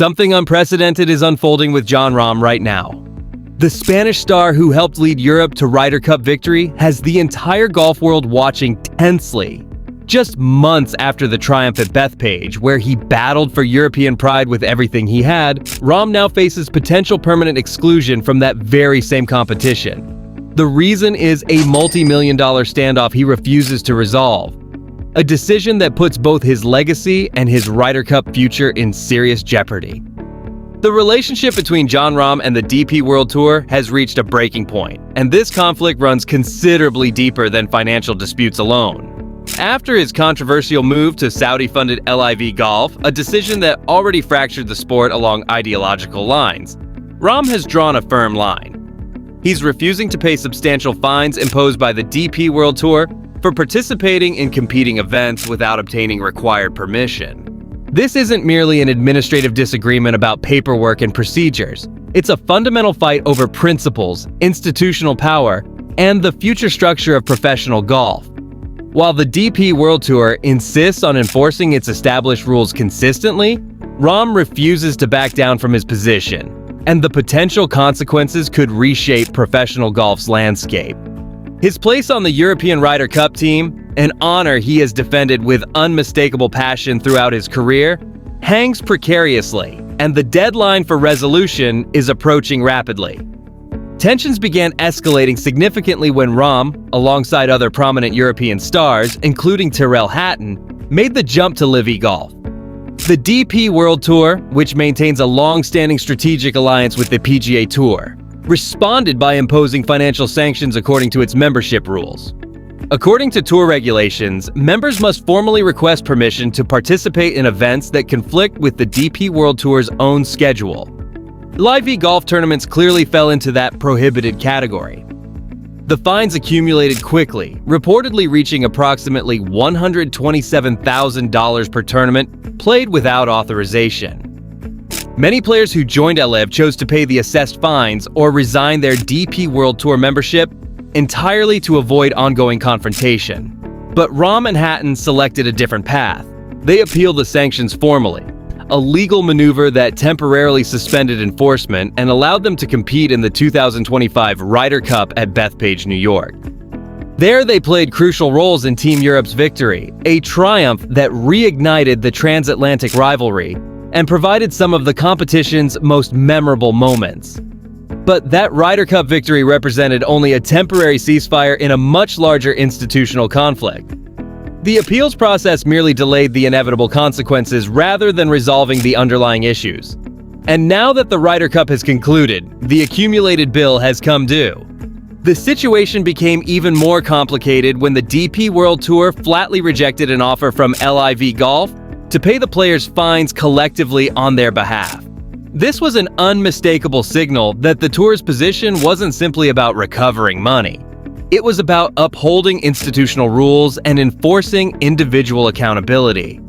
Something unprecedented is unfolding with Jon Rahm right now. The Spanish star who helped lead Europe to Ryder Cup victory has the entire golf world watching tensely. Just months after the triumph at Bethpage, where he battled for European pride with everything he had, Rahm now faces potential permanent exclusion from that very same competition. The reason is a multi-million-dollar standoff he refuses to resolve. A decision that puts both his legacy and his Ryder Cup future in serious jeopardy. The relationship between Jon Rahm and the DP World Tour has reached a breaking point, and this conflict runs considerably deeper than financial disputes alone. After his controversial move to Saudi-funded LIV Golf, a decision that already fractured the sport along ideological lines, Rahm has drawn a firm line. He's refusing to pay substantial fines imposed by the DP World Tour for participating in competing events without obtaining required permission. This isn't merely an administrative disagreement about paperwork and procedures. It's a fundamental fight over principles, institutional power, and the future structure of professional golf. While the DP World Tour insists on enforcing its established rules consistently, Rahm refuses to back down from his position, and the potential consequences could reshape professional golf's landscape. His place on the European Ryder Cup team, an honor he has defended with unmistakable passion throughout his career, hangs precariously, and the deadline for resolution is approaching rapidly. Tensions began escalating significantly when Rahm, alongside other prominent European stars, including Tyrrell Hatton, made the jump to LIV Golf. The DP World Tour, which maintains a long-standing strategic alliance with the PGA Tour, responded by imposing financial sanctions according to its membership rules. According to tour regulations, members must formally request permission to participate in events that conflict with the DP World Tour's own schedule. LIV Golf tournaments clearly fell into that prohibited category. The fines accumulated quickly, reportedly reaching approximately $127,000 per tournament played without authorization. Many players who joined LIV chose to pay the assessed fines or resign their DP World Tour membership entirely to avoid ongoing confrontation. But Rahm and Hatton selected a different path. They appealed the sanctions formally, a legal maneuver that temporarily suspended enforcement and allowed them to compete in the 2025 Ryder Cup at Bethpage, New York. There they played crucial roles in Team Europe's victory, a triumph that reignited the transatlantic rivalry and provided some of the competition's most memorable moments. But that Ryder Cup victory represented only a temporary ceasefire in a much larger institutional conflict. The appeals process merely delayed the inevitable consequences rather than resolving the underlying issues. And now that the Ryder Cup has concluded, the accumulated bill has come due. The situation became even more complicated when the DP World Tour flatly rejected an offer from LIV Golf to pay the players' fines collectively on their behalf. This was an unmistakable signal that the tour's position wasn't simply about recovering money. It was about upholding institutional rules and enforcing individual accountability.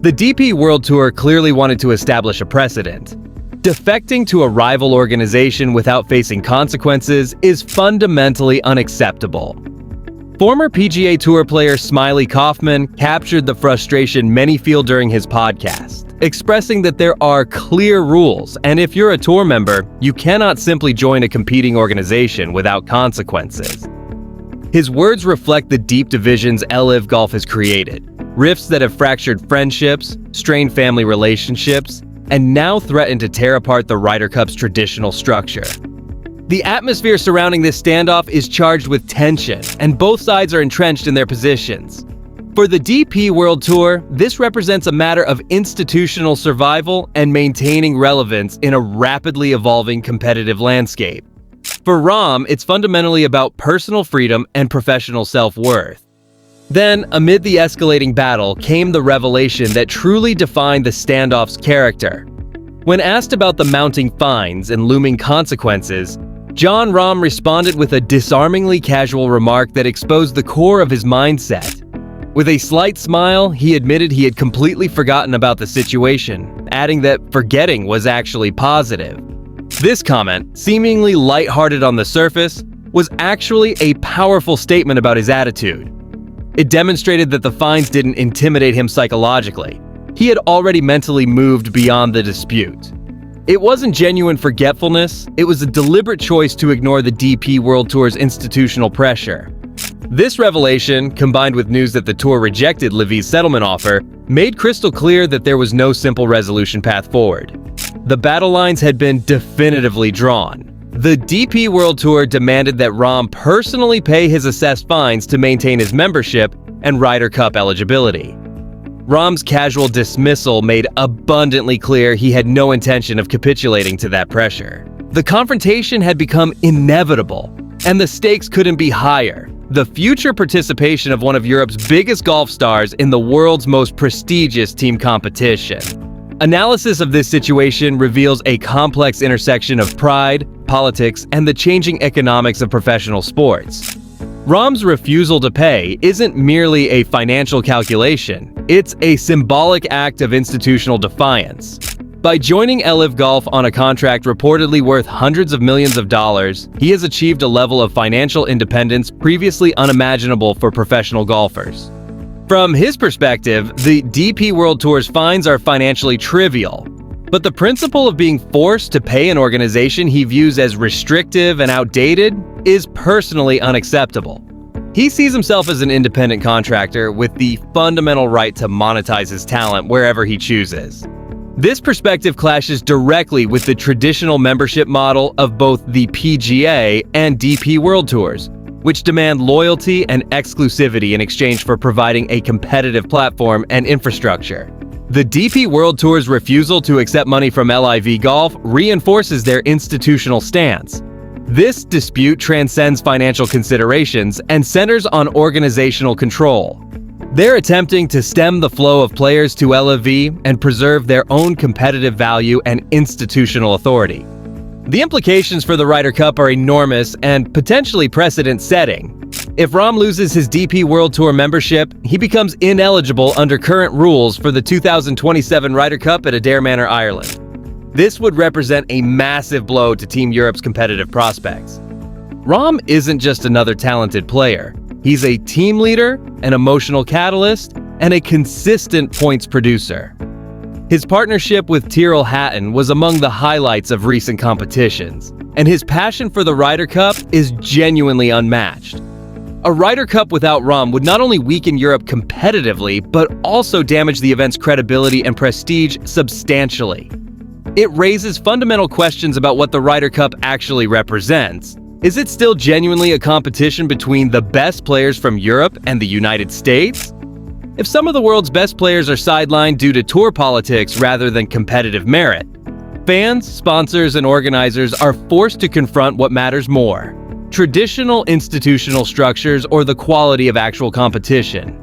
The DP World Tour clearly wanted to establish a precedent. Defecting to a rival organization without facing consequences is fundamentally unacceptable. Former PGA Tour player Smiley Kaufman captured the frustration many feel during his podcast, expressing that there are clear rules, and if you're a tour member, you cannot simply join a competing organization without consequences. His words reflect the deep divisions LIV Golf has created, rifts that have fractured friendships, strained family relationships, and now threaten to tear apart the Ryder Cup's traditional structure. The atmosphere surrounding this standoff is charged with tension, and both sides are entrenched in their positions. For the DP World Tour, this represents a matter of institutional survival and maintaining relevance in a rapidly evolving competitive landscape. For Rahm, it's fundamentally about personal freedom and professional self-worth. Then, amid the escalating battle, came the revelation that truly defined the standoff's character. When asked about the mounting fines and looming consequences, Jon Rahm responded with a disarmingly casual remark that exposed the core of his mindset. With a slight smile, he admitted he had completely forgotten about the situation, adding that forgetting was actually positive. This comment, seemingly lighthearted on the surface, was actually a powerful statement about his attitude. It demonstrated that the fines didn't intimidate him psychologically. He had already mentally moved beyond the dispute. It wasn't genuine forgetfulness, it was a deliberate choice to ignore the DP World Tour's institutional pressure. This revelation, combined with news that the tour rejected LIV's settlement offer, made crystal clear that there was no simple resolution path forward. The battle lines had been definitively drawn. The DP World Tour demanded that Rahm personally pay his assessed fines to maintain his membership and Ryder Cup eligibility. Rahm's casual dismissal made abundantly clear he had no intention of capitulating to that pressure. The confrontation had become inevitable, and the stakes couldn't be higher. The future participation of one of Europe's biggest golf stars in the world's most prestigious team competition. Analysis of this situation reveals a complex intersection of pride, politics, and the changing economics of professional sports. Rahm's refusal to pay isn't merely a financial calculation, it's a symbolic act of institutional defiance. By joining LIV Golf on a contract reportedly worth hundreds of millions of dollars, he has achieved a level of financial independence previously unimaginable for professional golfers. From his perspective, the DP World Tour's fines are financially trivial, but the principle of being forced to pay an organization he views as restrictive and outdated is personally unacceptable. He sees himself as an independent contractor with the fundamental right to monetize his talent wherever he chooses. This perspective clashes directly with the traditional membership model of both the PGA and DP World Tours, which demand loyalty and exclusivity in exchange for providing a competitive platform and infrastructure. The DP World Tour's refusal to accept money from LIV Golf reinforces their institutional stance. This dispute transcends financial considerations and centers on organizational control. They're attempting to stem the flow of players to LIV and preserve their own competitive value and institutional authority. The implications for the Ryder Cup are enormous and potentially precedent-setting. If Rahm loses his DP World Tour membership, he becomes ineligible under current rules for the 2027 Ryder Cup at Adair Manor, Ireland. This would represent a massive blow to Team Europe's competitive prospects. Rahm isn't just another talented player. He's a team leader, an emotional catalyst, and a consistent points producer. His partnership with Tyrrell Hatton was among the highlights of recent competitions, and his passion for the Ryder Cup is genuinely unmatched. A Ryder Cup without Rahm would not only weaken Europe competitively, but also damage the event's credibility and prestige substantially. It raises fundamental questions about what the Ryder Cup actually represents. Is it still genuinely a competition between the best players from Europe and the United States? If some of the world's best players are sidelined due to tour politics rather than competitive merit, fans, sponsors, and organizers are forced to confront what matters more: traditional institutional structures or the quality of actual competition.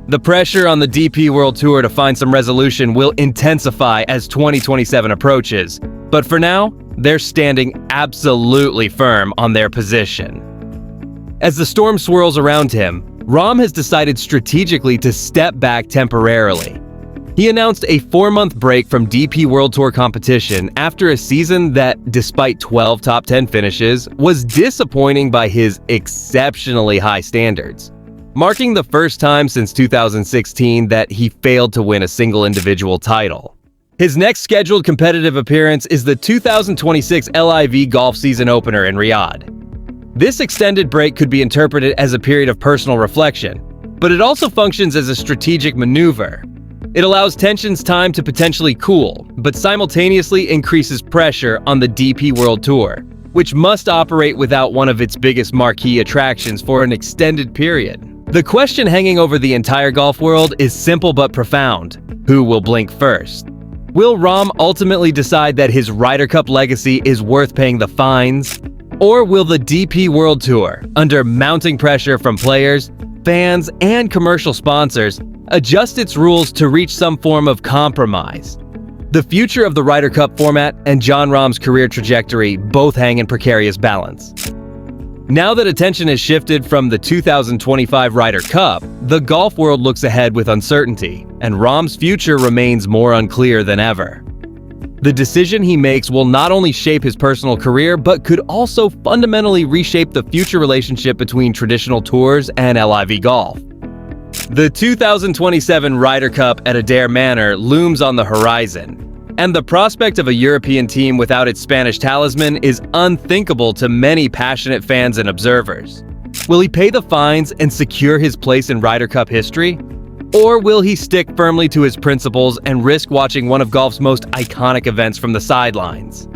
The pressure on the DP World Tour to find some resolution will intensify as 2027 approaches, but for now, they're standing absolutely firm on their position. As the storm swirls around him, Rahm has decided strategically to step back temporarily. He announced a 4-month break from DP World Tour competition after a season that, despite 12 top 10 finishes, was disappointing by his exceptionally high standards, marking the first time since 2016 that he failed to win a single individual title. His next scheduled competitive appearance is the 2026 LIV Golf season opener in Riyadh. This extended break could be interpreted as a period of personal reflection, but it also functions as a strategic maneuver. It allows tensions time to potentially cool, but simultaneously increases pressure on the DP World Tour, which must operate without one of its biggest marquee attractions for an extended period. The question hanging over the entire golf world is simple but profound: who will blink first? Will Rahm ultimately decide that his Ryder Cup legacy is worth paying the fines? Or will the DP World Tour, under mounting pressure from players, fans, and commercial sponsors, adjust its rules to reach some form of compromise? The future of the Ryder Cup format and Jon Rahm's career trajectory both hang in precarious balance. Now that attention has shifted from the 2025 Ryder Cup, the golf world looks ahead with uncertainty, and Rahm's future remains more unclear than ever. The decision he makes will not only shape his personal career, but could also fundamentally reshape the future relationship between traditional tours and LIV Golf. The 2027 Ryder Cup at Adair Manor looms on the horizon, and the prospect of a European team without its Spanish talisman is unthinkable to many passionate fans and observers. Will he pay the fines and secure his place in Ryder Cup history? Or will he stick firmly to his principles and risk watching one of golf's most iconic events from the sidelines?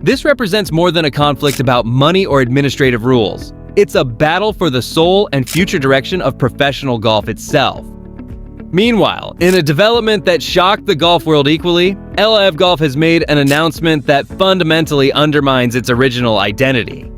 This represents more than a conflict about money or administrative rules. It's a battle for the soul and future direction of professional golf itself. Meanwhile, in a development that shocked the golf world equally, LIV Golf has made an announcement that fundamentally undermines its original identity.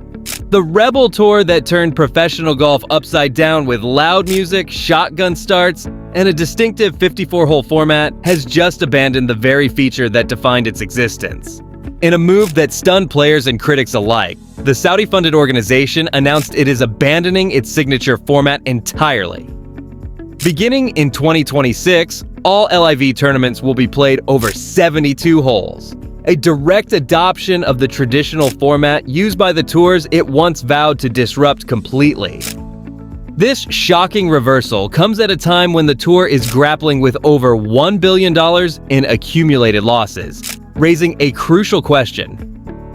The Rebel Tour that turned professional golf upside down with loud music, shotgun starts, and a distinctive 54-hole format has just abandoned the very feature that defined its existence. In a move that stunned players and critics alike, the Saudi-funded organization announced it is abandoning its signature format entirely. Beginning in 2026, all LIV tournaments will be played over 72 holes, a direct adoption of the traditional format used by the tours it once vowed to disrupt completely. This shocking reversal comes at a time when the tour is grappling with over $1 billion in accumulated losses, raising a crucial question.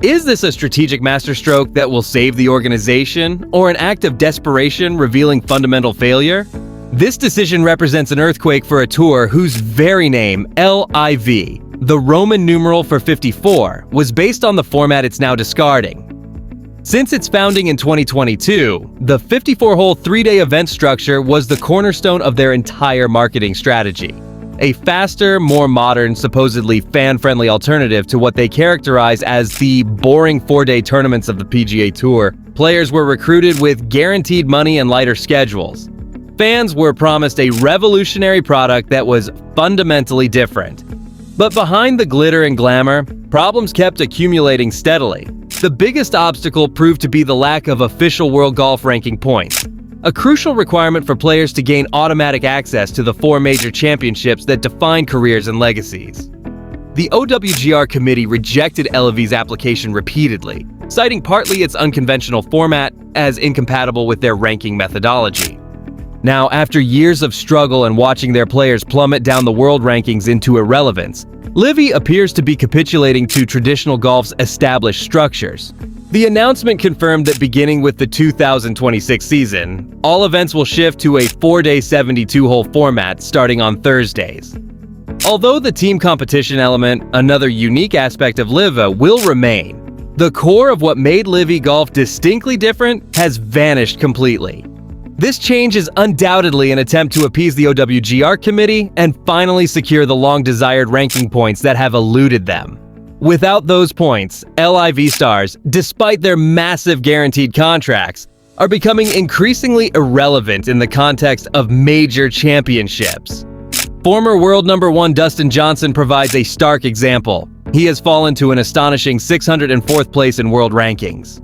Is this a strategic masterstroke that will save the organization, or an act of desperation revealing fundamental failure? This decision represents an earthquake for a tour whose very name, LIV, the Roman numeral for 54, was based on the format it's now discarding. Since its founding in 2022, the 54-hole three-day event structure was the cornerstone of their entire marketing strategy. A faster, more modern, supposedly fan-friendly alternative to what they characterize as the boring four-day tournaments of the PGA Tour. Players were recruited with guaranteed money and lighter schedules. Fans were promised a revolutionary product that was fundamentally different. But behind the glitter and glamour, problems kept accumulating steadily. The biggest obstacle proved to be the lack of official World Golf Ranking points, a crucial requirement for players to gain automatic access to the 4 major championships that define careers and legacies. The OWGR committee rejected LIV's application repeatedly, citing partly its unconventional format as incompatible with their ranking methodology. Now, after years of struggle and watching their players plummet down the world rankings into irrelevance, LIV appears to be capitulating to traditional golf's established structures. The announcement confirmed that beginning with the 2026 season, all events will shift to a 4-day 72-hole format starting on Thursdays. Although the team competition element, another unique aspect of LIV, will remain, the core of what made LIV Golf distinctly different has vanished completely. This change is undoubtedly an attempt to appease the OWGR committee and finally secure the long-desired ranking points that have eluded them. Without those points, LIV stars, despite their massive guaranteed contracts, are becoming increasingly irrelevant in the context of major championships. Former world number 1 Dustin Johnson provides a stark example. He has fallen to an astonishing 604th place in world rankings.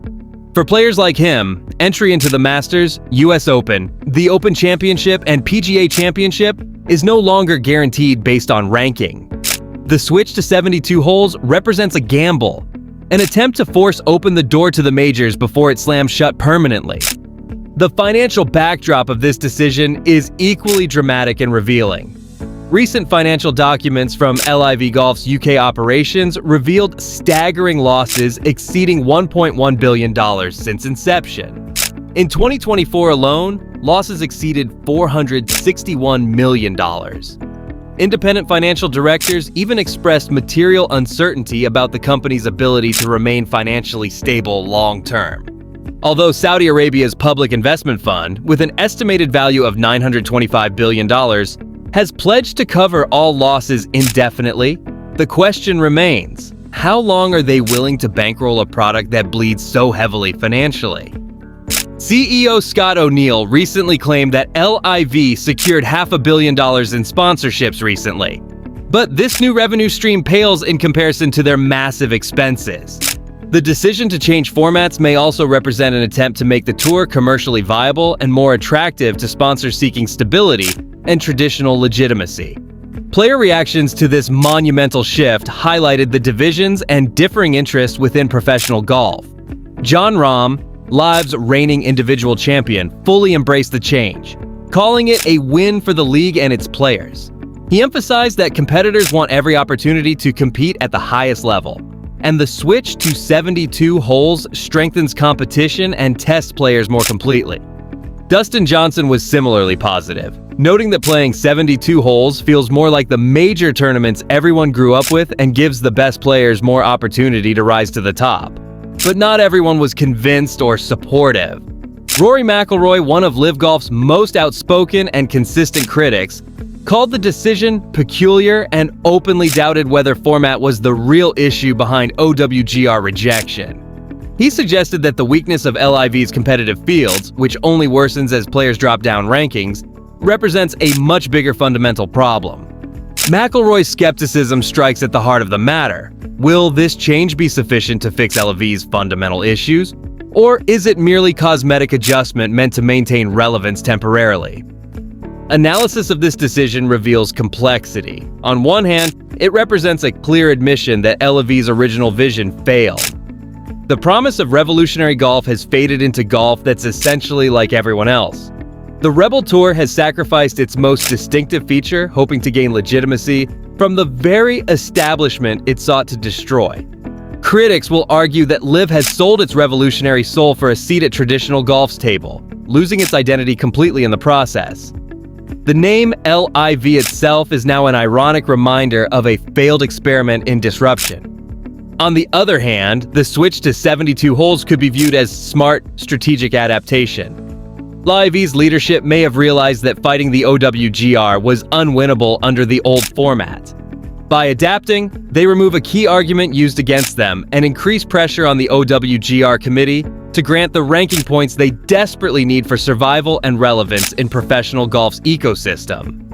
For players like him, entry into the Masters, US Open, the Open Championship, and PGA Championship is no longer guaranteed based on ranking. The switch to 72 holes represents a gamble, an attempt to force open the door to the majors before it slams shut permanently. The financial backdrop of this decision is equally dramatic and revealing. Recent financial documents from LIV Golf's UK operations revealed staggering losses exceeding $1.1 billion since inception. In 2024 alone, losses exceeded $461 million. Independent financial directors even expressed material uncertainty about the company's ability to remain financially stable long-term. Although Saudi Arabia's public investment fund, with an estimated value of $925 billion, has pledged to cover all losses indefinitely, the question remains, how long are they willing to bankroll a product that bleeds so heavily financially? CEO Scott O'Neill recently claimed that LIV secured $500 million in sponsorships recently. But this new revenue stream pales in comparison to their massive expenses. The decision to change formats may also represent an attempt to make the tour commercially viable and more attractive to sponsors seeking stability and traditional legitimacy. Player reactions to this monumental shift highlighted the divisions and differing interests within professional golf. Jon Rahm, LIV's reigning individual champion, fully embraced the change. calling it a win for the league and its players. He emphasized that competitors want every opportunity to compete at the highest level, and the switch to 72 holes strengthens competition and tests players more completely. Dustin Johnson was similarly positive, noting that playing 72 holes feels more like the major tournaments everyone grew up with and gives the best players more opportunity to rise to the top. But not everyone was convinced or supportive. Rory McIlroy, one of LIV Golf's most outspoken and consistent critics, called the decision peculiar and openly doubted whether format was the real issue behind OWGR rejection. He suggested that the weakness of LIV's competitive fields, which only worsens as players drop down rankings, represents a much bigger fundamental problem. McIlroy's skepticism strikes at the heart of the matter. Will this change be sufficient to fix LIV's fundamental issues? Or is it merely cosmetic adjustment meant to maintain relevance temporarily? Analysis of this decision reveals complexity. On one hand, it represents a clear admission that LIV's original vision failed. The promise of revolutionary golf has faded into golf that's essentially like everyone else. The Rebel Tour has sacrificed its most distinctive feature, hoping to gain legitimacy from the very establishment it sought to destroy. Critics will argue that LIV has sold its revolutionary soul for a seat at traditional golf's table, losing its identity completely in the process. The name LIV itself is now an ironic reminder of a failed experiment in disruption. On the other hand, the switch to 72 holes could be viewed as smart, strategic adaptation. LIV's leadership may have realized that fighting the OWGR was unwinnable under the old format. By adapting, they remove a key argument used against them and increase pressure on the OWGR committee to grant the ranking points they desperately need for survival and relevance in professional golf's ecosystem.